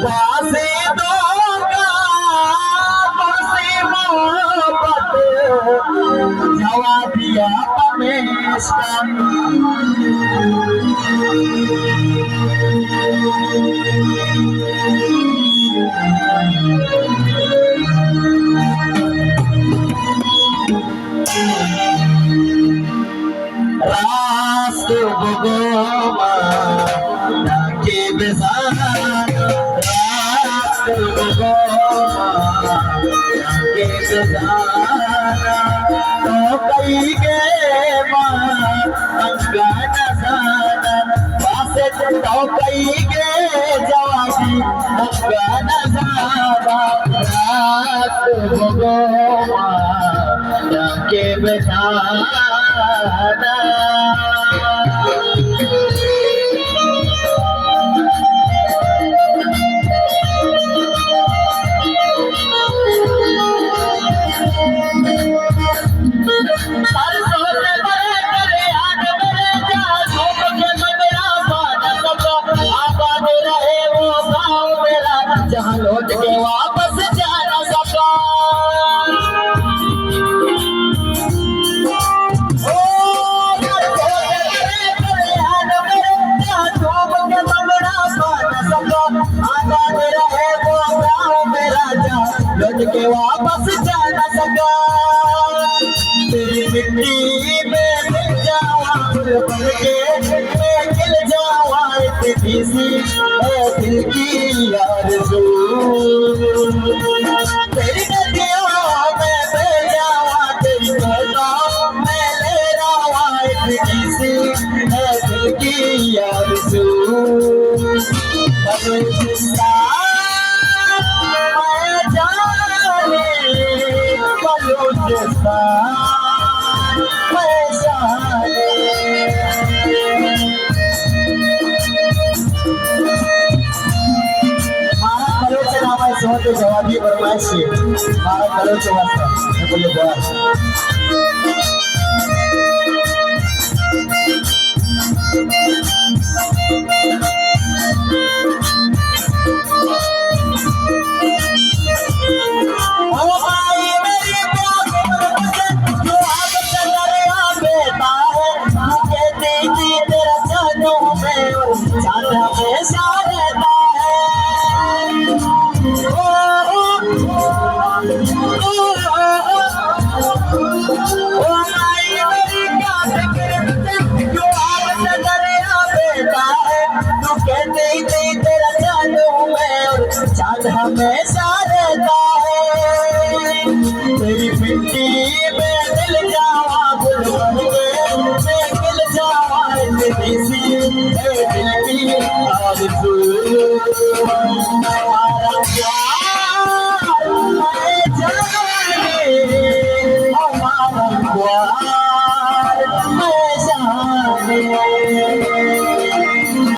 वासे दोगा तुमसे मोहब्बत जवाब दिया हमेशा रास्त बगोमा के बेजाना रास्त बगोमा के बेजाना तो कई के मां अनगाना जाना वासे तो कई के जवाबी अनगाना जाना रास्त बगोमा के बेजाना जहाँ लौट के वापस जा न सका लौट के वापस जा न सका तेरी मिट्टी में मिल जावा फूल बन के मैं खिल जावा इतनी सी है दिल की आरज़ू तेरी नदियों में बह जावा तेरी गोदां में ले जावा इतनी सी है दिल की आरज़ू जवाबी बरमाश से भारत करो चौथा बोले बात हमेशा रहता है तेरी मिट्टी में दिल जावा गुल बन के मैं खिल जावा इतनी सी है दिल की आरज़ू हमारा प्यार मैं जाने हमारा प्यार